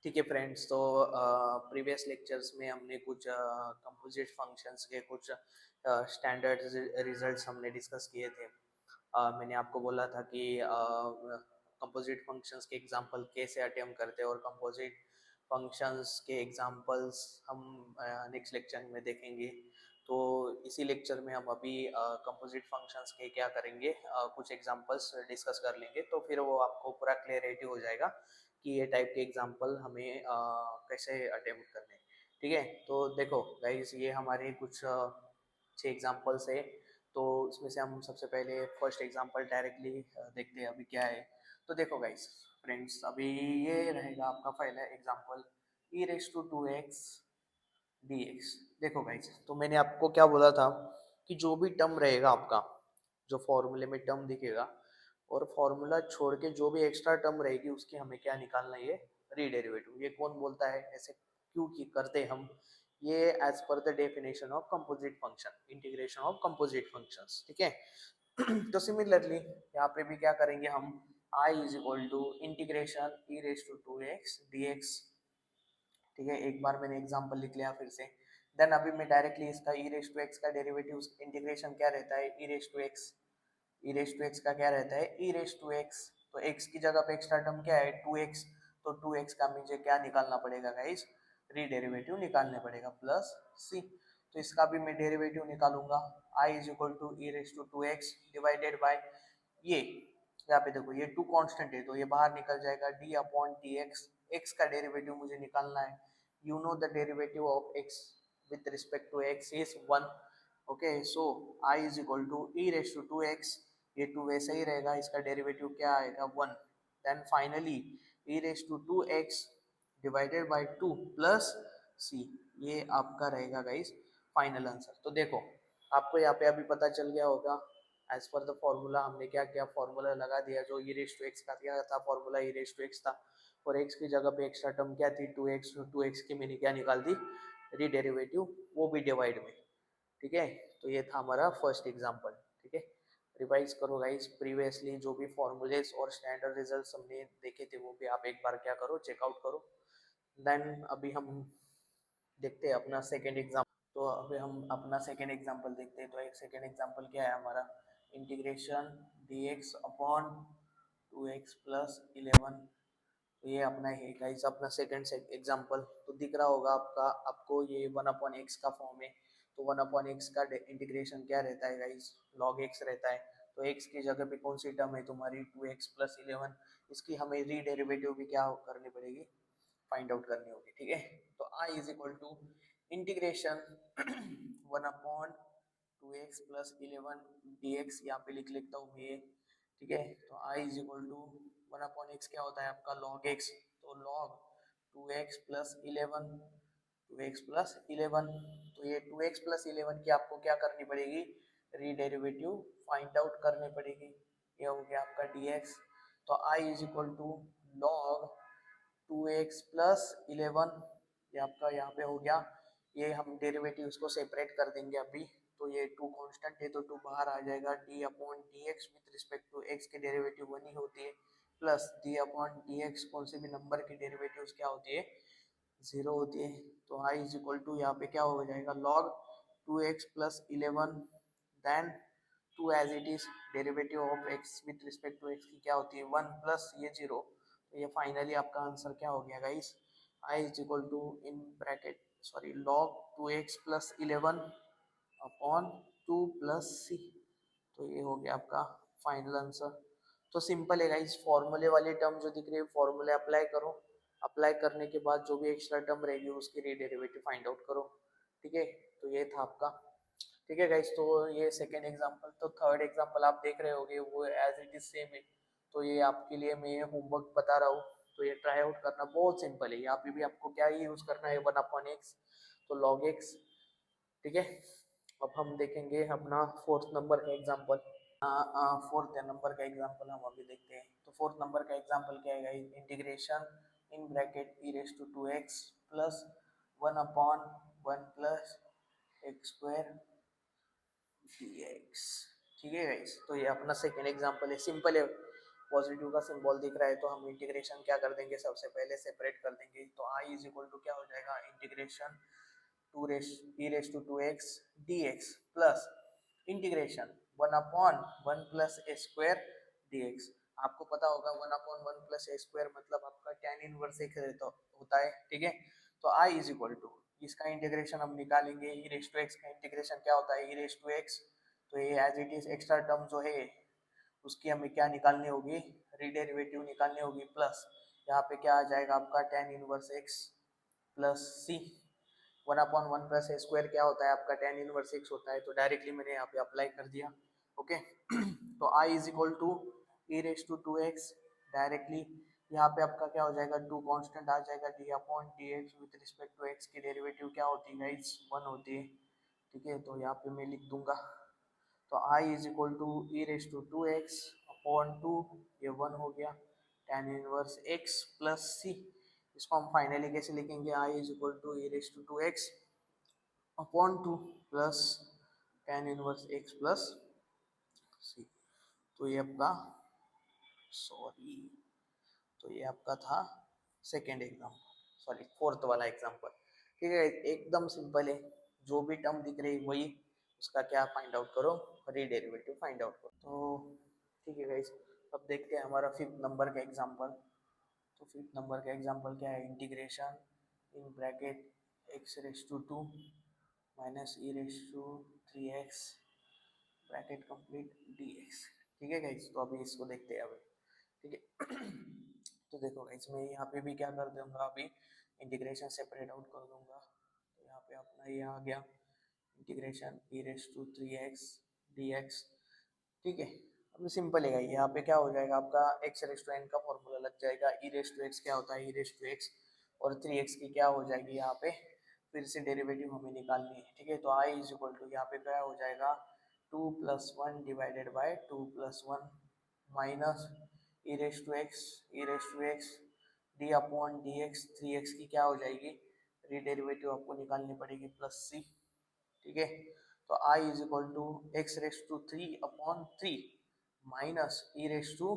ठीक है फ्रेंड्स, तो प्रीवियस लेक्चर्स में हमने कुछ कंपोजिट फंक्शंस के कुछ स्टैंडर्ड रिजल्ट्स हमने डिस्कस किए थे। मैंने आपको बोला था कि कंपोजिट फंक्शंस के एग्जांपल कैसे अटेम्प्ट करते हैं और कंपोजिट फंक्शंस के एग्जांपल्स हम नेक्स्ट लेक्चर में देखेंगे। तो इसी लेक्चर में हम अभी कंपोजिट फंक्शंस के क्या करेंगे, कुछ एग्जांपल्स डिस्कस कर लेंगे, तो फिर वो आपको पूरा क्लियरिटी हो जाएगा कि ये टाइप के एग्जांपल हमें कैसे अटेम्प्ट करने हैं। ठीक है, तो देखो गाइस, ये हमारे कुछ 6 एग्जांपल्स है। तो इसमें से हम सबसे पहले फर्स्ट एग्जांपल डायरेक्टली देखते हैं अभी क्या है। तो देखो गाइस फ्रेंड्स, अभी ये रहेगा आपका पहला example, e raise to 2x dx। देखो गाइस, तो मैंने आपको क्या बोला था कि जो भी टर्म रहेगा आपका, जो फॉर्मूले में टर्म दिखेगा और फॉर्मूला छोड़ के जो भी एक्स्ट्रा टर्म रहेगी उसकी हमें क्या निकालना है, ये रीडेरिवेटिव। ये कौन बोलता है, ऐसे क्यों की करते हम ये? As per the definition of composite function, integration of composite functions. ठीक है। तो सिमिलरली यहाँ पे भी क्या करेंगे हम, i is equal to integration e raise to 2x dx। ठीक है, एक बार मैंने एग्जांपल लिख लिया फिर से। देन अभी मैं डायरेक्टली इसका ई रेस टू एक्स का डेरिवेटिव इंटीग्रेशन क्या रहता है, e raise to x. E raise to x का क्या रहता है, ई रेस टू एक्स। तो एक्स की जगह पे एक्स्ट्रा टर्म क्या है, 2x। तो 2x का मुझे क्या निकालना पड़ेगा गाइस, री डेरिवेटिव निकालने पड़ेगा, प्लस सी। तो इसका भी मैं डेरिवेटिव निकालूंगा, i is equal to e raise to 2x divided by ये, यहाँ पे देखो ये टू कांस्टेंट है तो ये बाहर निकल जाएगा, d upon d x. X का डेरिवेटिव मुझे निकालना है। You know the derivative of x with respect to x is 1। Okay, so i is equal to e raised to 2x। ये 2 वैसे ही रहेगा, इसका डेरिवेटिव क्या आएगा, 1। Then finally e raised to 2x divided by 2 plus c। ये आपका रहेगा guys final answer. तो देखो आपको यहाँ पे अभी पता चल गया होगा, एज पर द फॉर्मूला हमने क्या किया, फॉर्मूला लगा दिया। जो ई रेस टू एक्स का क्या था, formula e raise to x था, और एक्स की जगह पे एक्स्ट्रा टर्म क्या थी, 2x। 2x की मैंने क्या निकाल दी, री डेरिवेटिव, वो भी डिवाइड में। ठीक है, तो ये था हमारा फर्स्ट एग्जांपल। ठीक है, रिवाइज करो गाइस, प्रीवियसली जो भी फॉर्मूलेस और स्टैंडर्ड रिजल्ट्स हमने देखे थे वो भी आप एक बार क्या करो, चेकआउट करो। देन अभी हम देखते हैं अपना सेकेंड एग्जाम्पल। तो अभी हम अपना सेकेंड एग्जाम्पल देखते हैं। तो एक सेकेंड एग्जाम्पल क्या है हमारा, integration dx upon 2x plus 11। तो ये अपना है गाइस अपना सेकेंड एग्जाम्पल। तो दिख रहा होगा आपका, आपको ये 1/x का फॉर्म है। तो 1/x का इंटीग्रेशन क्या रहता है गाइस, log x रहता है। तो x की जगह पे कौन सी टर्म है तुम्हारी, 2x प्लस 11। इसकी हमें री डेरिवेटिव भी क्या करनी पड़ेगी, फाइंड आउट करनी होगी। ठीक है, तो i is equal to integration 1/2x plus 11 dx, यहाँ पे लिख लेता हूँ मैं ये। ठीक है, तो i is equal to 1/x क्या होता है आपका, log x। तो log 2x plus 11, 2x plus 11। तो ये 2x प्लस 11 की आपको क्या करनी पड़ेगी, री डेरिवेटिव फाइंड आउट करनी पड़ेगी। ये हो गया आपका dx। तो i is equal to log 2x plus 11, ये आपका यहाँ पे हो गया। ये हम डेरिवेटिव इसको सेपरेट कर देंगे अभी। तो ये 2 कांस्टेंट है तो 2 बाहर आ जाएगा, d upon d x with respect to x की डेरिवेटिव 1 ही होती है, plus d upon d x कौन से भी नंबर की डेरिवेटिव क्या होती है, 0 होती है। तो i इज इक्वल टू यहाँ पे क्या हो जाएगा, log 2x plus 11, then 2 as it is, derivative of x with respect to x की क्या होती है, 1 प्लस ये 0। तो ये फाइनली आपका आंसर क्या हो गया guys, i is equal to in bracket sorry log 2x plus 11 upon 2 plus c। तो ये हो गया आपका फाइनल आंसर। तो सिंपल है गाइस, फॉर्मूले वाली टर्म जो दिख रही है फॉर्मूले अप्लाई करो, अप्लाई करने के बाद जो भी एक्स्ट्रा टर्म रहेगी उसकी री डेरिवेटिव फाइंड आउट करो। ठीक है, तो ये था आपका। ठीक है गाइस, तो ये सेकेंड एग्जांपल। तो थर्ड एग्जांपल आप देख रहे होगे वो एज इट इज सेम है। तो ये आपके लिए मैं होमवर्क बता रहा हूँ, तो ये ट्राई आउट करना बहुत सिंपल है। यहाँ पे भी आपको क्या ही यूज करना है, 1/x, तो log x। ठीक है, अब हम देखेंगे अपना फोर्थ नंबर का एग्जांपल। फोर्थ नंबर का एग्जांपल हम अभी देखते हैं। तो फोर्थ नंबर का एग्जांपल क्या है, integration in bracket e raise to 2x plus 1/1 plus x square dx। ठीक है गाइस, तो ये अपना सेकेंड एग्जांपल है, सिंपल है, पॉजिटिव का सिंबल दिख रहा है तो हम इंटीग्रेशन क्या कर देंगे, सबसे पहले सेपरेट कर देंगे। तो आई इज इक्वल टू क्या हो जाएगा, integration two two x d x plus integration one upon one plus a square d x. आपको पता होगा one upon one plus a square मतलब आपका टेन इनवर्स एक्स होता है, ठीक है। तो आई इज इक्वल टू इसका इंटीग्रेशन हम निकालेंगे, ई रेस टू एक्स का इंटीग्रेशन क्या होता है, ई रेस टू एक्स। तो ये as it is extra term जो है उसकी हमें क्या निकालनी होगी, रिडेरिवेटिव निकालनी होगी, प्लस यहाँ पे क्या आ जाएगा आपका ten inverse x plus C. One upon one plus a square क्या होता है आपका टेन इनवर्स एक्स होता है, तो डायरेक्टली मैंने यहाँ पे अप्लाई कर दिया। ओके तो I is equal to e raise to two x, directly यहाँ पे आपका क्या हो जाएगा, टू कांस्टेंट आ जाएगा, d upon d x with respect to x की डेरिवेटिव क्या होती है गाइस, वन होती है, ठीक है। तो यहाँ पे मैं लिख दूंगा, तो I is equal to e raise to two x upon two, ये वन हो गया, tan inverse x plus C. इसको हम फाइनली कैसे लिखेंगे, I is equal to e raise to two x upon two plus tan inverse x plus C. तो ये आपका सॉरी तो ये आपका था सेकेंड एग्जाम्पल, सॉरी फोर्थ वाला एग्जाम्पल, ठीक है। एकदम सिंपल है, जो भी टर्म दिख रही है वही उसका क्या फाइंड आउट करो, रीडेरिवेटिव फाइंड आउट करो। तो ठीक है गाइस, अब देखते हैं हमारा फिफ्थ नंबर का एग्जाम्पल। तो फिफ्थ नंबर का एग्जाम्पल क्या है, integration in bracket x raise to two minus e raise to three x bracket complete d x, ठीक है गाइस। तो अभी इसको देखते हैं अभी, ठीक है। तो देखो गाइस मैं यहाँ पे भी क्या कर दूंगा, अभी इंटीग्रेशन सेपरेट आउट कर दूंगा। तो यहाँ पे अपना ये आ गया integration e raise to three x d x, ठीक है। अभी सिंपल है, यहाँ पे क्या हो जाएगा आपका एक्स रेस टू एन का फॉर्मूला लग जाएगा, ई रेस टू एक्स क्या होता है, ई रेस टू एक्स, और थ्री एक्स की क्या हो जाएगी यहाँ पे फिर से डेरिवेटिव हमें निकालनी है, ठीक है। तो आई इज इक्वल टू यहाँ पे क्या हो जाएगा, two plus one divided by two plus one minus e raise to x, e raise to x d upon d x, three x की क्या हो जाएगी रीडेरिवेटिव आपको निकालनी पड़ेगी प्लस सी, ठीक है। तो I is equal to x raise to three upon three minus e raise to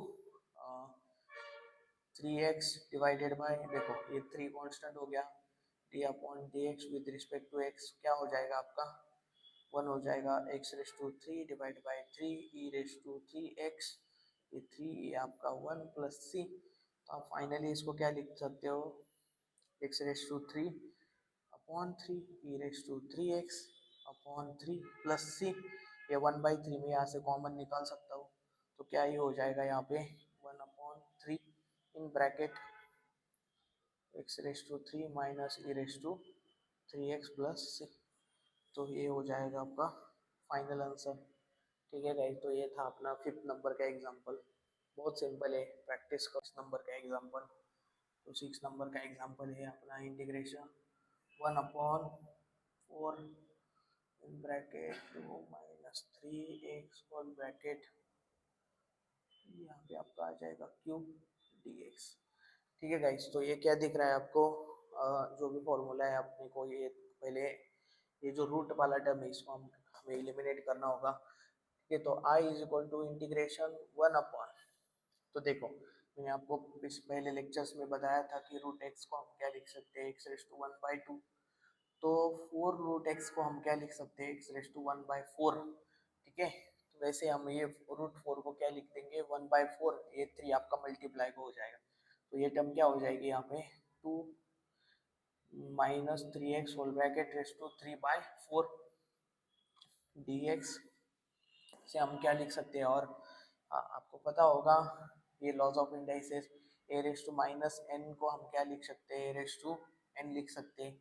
three x divided by, देखो ये थ्री कांस्टेंट हो गया, d upon d x with respect to x क्या हो जाएगा आपका वन हो जाएगा, x raise to three divide by three e raise to three x, ये थ्री ये आपका वन प्लस सी। तो आप फाइनली इसको क्या लिख सकते हो, x raise to three upon three e raise to three x upon three plus C, ये वन बाई थ्री में यहाँ से कॉमन निकाल सकता हूँ। तो क्या ही हो जाएगा यहाँ पे one upon three in bracket x raise to three minus e raise to three x plus C. तो ये हो जाएगा आपका फाइनल आंसर, ठीक है गाइस। तो ये था अपना फिफ्थ नंबर का एग्जांपल, बहुत सिंपल है, प्रैक्टिस का नंबर का एग्जांपल। तो सिक्स नंबर का एग्जांपल है अपना integration one upon four in bracket two minus three x whole bracket, यहाँ पे आपका आ जाएगा क्यूब डी एक्स, ठीक है गाइस। तो ये क्या दिख रहा है आपको, जो भी फॉर्मूला है अपने को ये पहले ये जो रूट वाला टर्म है इसको हम हमें एलिमिनेट करना होगा, ठीक है। तो I is equal to integration one upon, तो देखो मैंने आपको पहले लेक्चर्स में बताया था कि रूट एक्स को हम क्या लिख सकते हैं, x raise to one by two. तो फोर रूट एक्स को हम क्या लिख सकते हैं, x raise to one by four, ठीक है। तो वैसे हम ये रूट फोर को क्या लिख देंगे, वन बाई फोर, ये थ्री आपका मल्टीप्लाई हो जाएगा। तो ये टर्म क्या हो जाएगी यहाँ पे two minus three x whole bracket raise to three by four d x से हम क्या लिख सकते हैं, और आपको पता होगा ये laws of indices, a raise to minus n को हम क्या लिख सकते हैं, ए रेस टू एन लिख सकते हैं,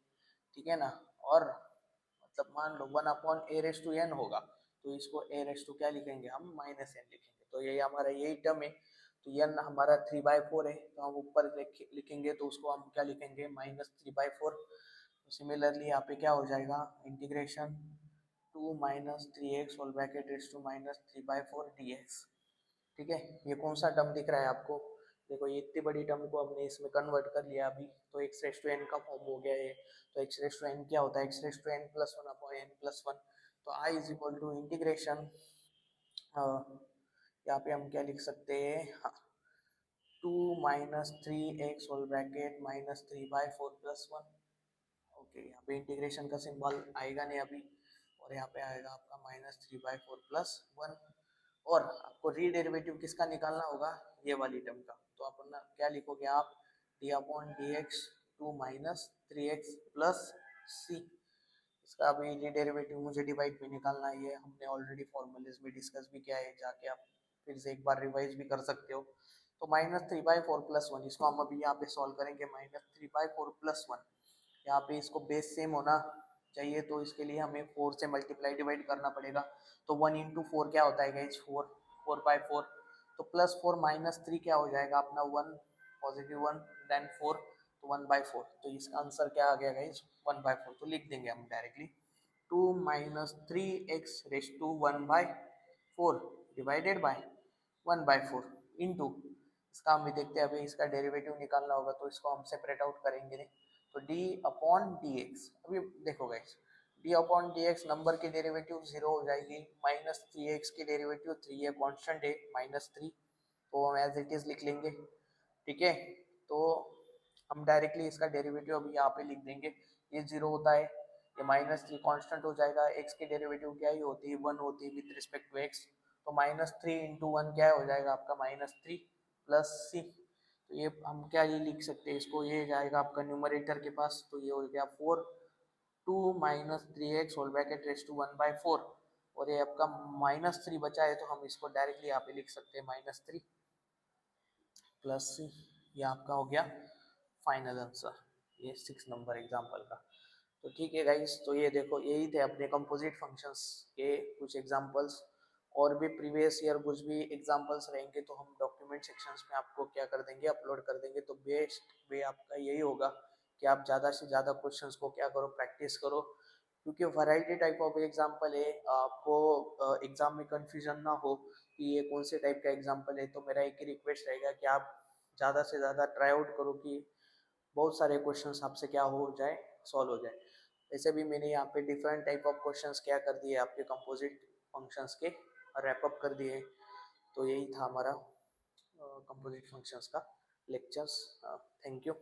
ठीक है ना। और मतलब मान लो one upon a raise to n होगा तो इसको ए रेस टू क्या लिखेंगे हम, माइनस एन लिखेंगे। तो ये हमारा यही टर्म है। तो एन हमारा थ्री बाई फोर है तो हम ऊपर लिखेंगे तो उसको हम क्या लिखेंगे, minus three by four. Similarly यहाँ पे क्या हो जाएगा, integration two minus three x whole bracket raise to minus three by four d x, ठीक है। ये कौन सा टर्म दिख रहा है आपको, देखो ये इतनी बड़ी टर्म को हमने इसमें कन्वर्ट कर लिया अभी, तो एक्स रेस टू एन का फॉर्म हो गया है। तो एक्स रेस टू एन क्या होता है, x raise to n plus one upon n plus one. तो I is equal to integration, यहाँ पे हम क्या लिख सकते हैं, हाँ two minus three x whole bracket minus 3/4 + 1। Okay, यहाँ पे इंटीग्रेशन का सिंबल आएगा नहीं अभी, और यहाँ पे आएगा आपका -3/4 + 1। और आपको रीडेरिवेटिव किसका निकालना होगा, ये वाली टर्म का। तो आप ना क्या लिखोगे आप, d/dx 2 - 3x + c। इसका अभी रीडेरिवेटिव मुझे डिवाइड पे निकालना है, ये हमने ऑलरेडी फॉर्मूलेज में डिस्कस भी किया है, जाके आप फिर से एक बार रिवाइज भी कर सकते हो। तो -3/4 + 1, इसको हम अभी यहाँ पे सॉल्व करेंगे। -3/4 + 1, यहाँ पे इसको बेस सेम होना चाहिए, तो इसके लिए हमें 4 से मल्टीप्लाई डिवाइड करना पड़ेगा। तो 1 × 4 क्या होता है गाइज, 4, 4/4। तो +4 - 3 क्या हो जाएगा अपना 1, +1 देन 4, तो 1/4। तो इसका आंसर क्या आ गया गाइज, 1/4। तो लिख देंगे हम directly 2 - 3x⁴ divided by 1/4 into, इसका हम भी देखते हैं, अभी इसका डेरिवेटिव निकालना होगा, तो इसको हम सेपरेट आउट करेंगे नहीं। तो d/dx, अभी देखो गाइस, d/dx नंबर की डेरिवेटिव 0 हो जाएगी, -3x की डेरिवेटिव 3 है, कांस्टेंट है -3, तो हम एज इट इज लिख लेंगे। ठीक है, तो हम डायरेक्टली इसका डेरिवेटिव अभी यहाँ पे लिख देंगे। ये 0 होता है, ये -3 कांस्टेंट हो जाएगा, x की डेरिवेटिव क्या ही होती है, 1 होती है विद रिस्पेक्ट टू x। तो -3 × 1 क्या हो जाएगा आपका -3 + c। तो ये हम क्या ये लिख सकते हैं इसको, ये जाएगा आपका न्यूमरेटर के पास, तो ये हो गया 4, 2 - 3x whole bracket raise to 1/4। और ये आपका -3 बचा है, तो हम इसको डायरेक्टली यहाँ पे लिख सकते हैं -3 + c। ये आपका हो गया फाइनल आंसर, ये 6 नंबर एग्जाम्पल का। तो ठीक है गाइस, तो ये देखो, यही थे अपने कंपोजिट फंक्शंस के कुछ एग्जांपल्स। और भी प्रीवियस ईयर कुछ भी एग्जांपल्स रहेंगे तो हम डॉक्यूमेंट सेक्शंस में आपको क्या कर देंगे, अपलोड कर देंगे। तो बेस्ट वे आपका यही होगा कि आप ज़्यादा से ज़्यादा क्वेश्चंस को क्या करो, प्रैक्टिस करो, क्योंकि वैरायटी टाइप ऑफ एग्जाम्पल है। आपको एग्जाम में कंफ्यूजन ना हो कि ये कौन से टाइप का एग्जाम्पल है। तो मेरा एक ही रिक्वेस्ट रहेगा कि आप ज़्यादा से ज़्यादा ट्राई आउट करो कि बहुत सारे क्वेश्चंस आपसे क्या हो जाए, सॉल्व हो जाए। वैसे भी मैंने यहाँ पे डिफरेंट टाइप ऑफ क्वेश्चंस क्या कर दिए आपके कंपोजिट फंक्शंस के, रैप अप कर दिए। तो यही था हमारा कंपोजिट फंक्शंस का लेक्चर्स। Thank you.